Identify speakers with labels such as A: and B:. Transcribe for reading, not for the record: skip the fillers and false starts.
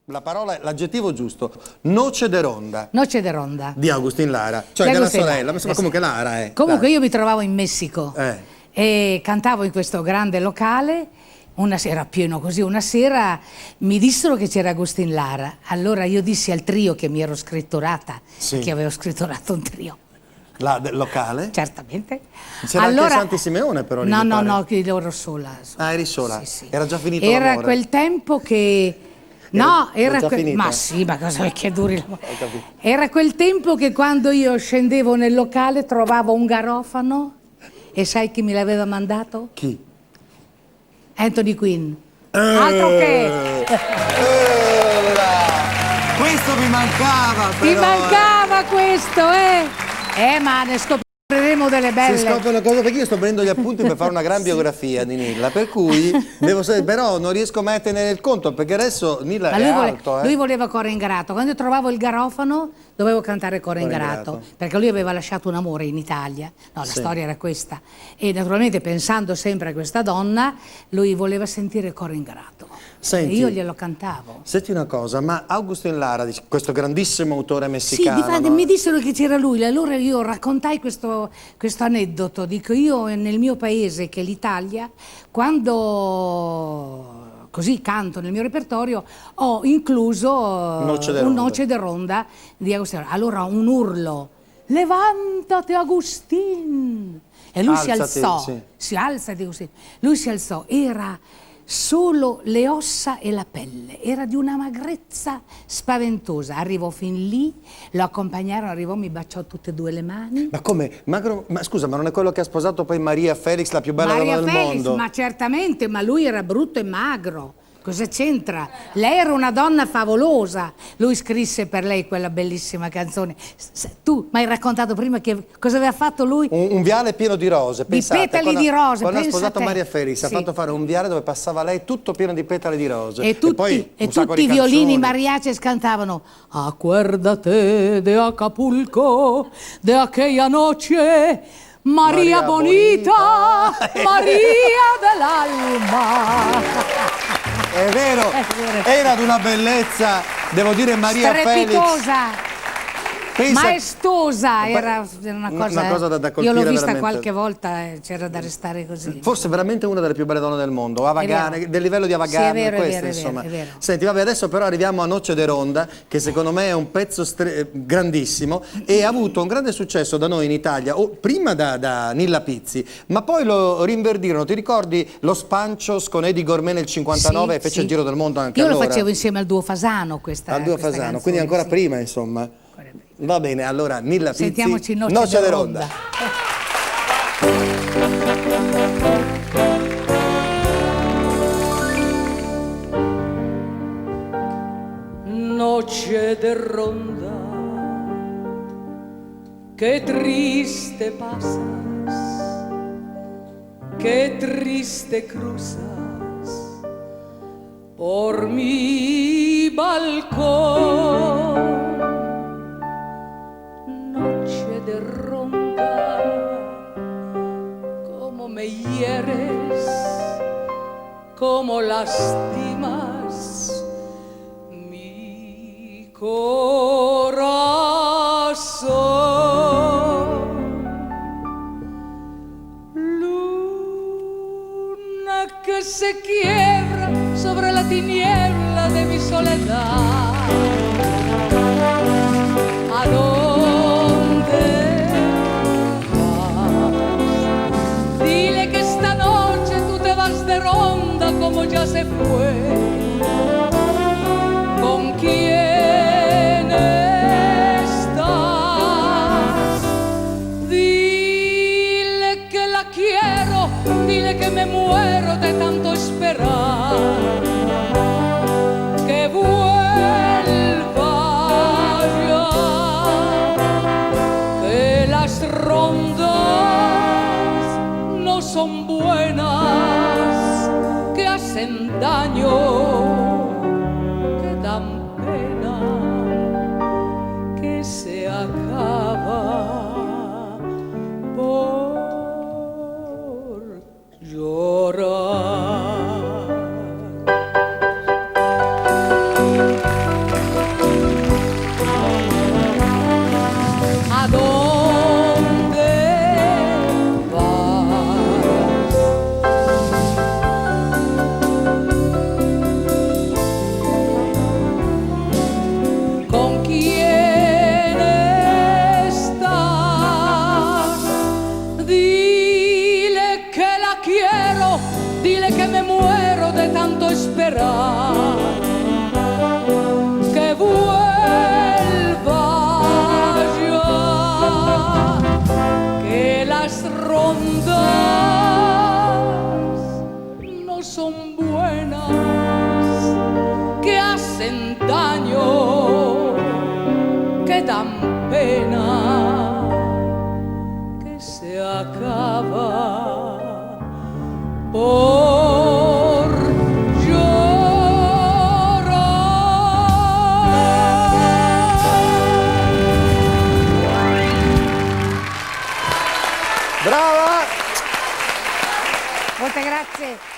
A: La parola, l'aggettivo giusto, Noce de Ronda.
B: Noce de Ronda.
A: Di Agustin Lara, cioè della sorella, ma comunque Lara è.
B: Comunque io mi trovavo in Messico e cantavo in questo grande locale, una sera pieno così, una sera mi dissero che c'era Agustin Lara, allora io dissi al trio che mi ero scritturata, che avevo scritturato un trio.
A: Del locale?
B: Certamente.
A: C'era anche Santi Simeone però lì.
B: No, che ero sola.
A: Ah, eri sola?
B: Sì.
A: Era già finito
B: l'amore?
A: Era
B: quel tempo che... No, era
A: ma
B: sì, ma cosa che duri l'amore? Era quel tempo che quando io scendevo nel locale trovavo un garofano e sai chi me l'aveva mandato?
A: Chi?
B: Anthony Quinn. Altro che...
A: Questo mi mancava però.
B: Ti mancava questo, ma ne scopriremo delle belle.
A: Si scoprono cose, perché io sto prendendo gli appunti per fare una gran biografia di Nilla, per cui devo sapere, però non riesco mai a tenere il conto, perché adesso Nilla è alto.
B: Lui voleva Coro Ingrato, quando io trovavo il garofano dovevo cantare Coro Ingrato, perché lui aveva lasciato un amore in Italia, la storia era questa, e naturalmente pensando sempre a questa donna, lui voleva sentire Coro Ingrato. Senti, e io glielo cantavo.
A: Senti una cosa, ma Agustin Lara, questo grandissimo autore messicano...
B: Sì, mi dissero che c'era lui, allora io raccontai questo aneddoto, dico io nel mio paese, che l'Italia, quando così canto nel mio repertorio, ho incluso un Noce de Ronda di Agustin Lara. Allora un urlo, levantate Agustin! E lui si alzò, alzati Agustin, lui si alzò, era... solo le ossa e la pelle, era di una magrezza spaventosa. Arrivò fin lì, lo accompagnarono, arrivò, mi baciò tutte e due le mani.
A: Ma come? Magro, ma scusa, ma non è quello che ha sposato poi Maria Felix, la più bella donna del mondo?
B: Ma certamente, ma lui era brutto e magro. Cosa c'entra? Lei era una donna favolosa. Lui scrisse per lei quella bellissima canzone. Tu mi hai raccontato prima che cosa aveva fatto lui?
A: Un viale pieno di rose. Pensate,
B: di petali di rose.
A: Quando ha sposato Maria Felix ha fatto fare un viale dove passava lei tutto pieno di petali di rose.
B: E tutti i violini mariachis cantavano Acuérdate de Acapulco, de aquella noche, Maria Bonita, Maria dell'alma.
A: È vero, era di una bellezza, devo dire, Maria Felix.
B: Maestosa, era una cosa
A: da colpire.
B: Io l'ho vista
A: veramente.
B: qualche volta, c'era da restare così.
A: Forse veramente una delle più belle donne del mondo, del livello di Avagan, insomma.
B: È vero.
A: Senti, vabbè, adesso però arriviamo a Noce de Ronda, che secondo me è un pezzo grandissimo e ha avuto un grande successo da noi in Italia, prima da Nilla Pizzi, ma poi lo rinverdirono. Ti ricordi lo Spanchos con Eddie Gourmet nel 59 e fece il giro del mondo anche allora?
B: Io lo facevo insieme al Duo Fasano
A: al Duo Fasano, canzone, quindi ancora prima, insomma. Va bene, allora Nilla Pizzi,
B: sentiamoci
A: Noce de Ronda.
C: Noche de ronda, qué triste pasas, qué triste cruzas por mi balcón. Noche de ronda, cómo me hieres, cómo lastimas mi corazón. Luna que se quiebra sobre la tiniebla de mi soledad. ¿A dónde vas? Dile que esta noche tú te vas de ronda como ya se fue. ¿Con quién estás? Dile que la quiero, dile que me muero de tanto esperar. Que son buenas, que hacen daño, que dan pena, que se acaba por llorar. hacen daño, que dan pena, que se acaba por llorar.
A: Brava!
B: Molte grazie.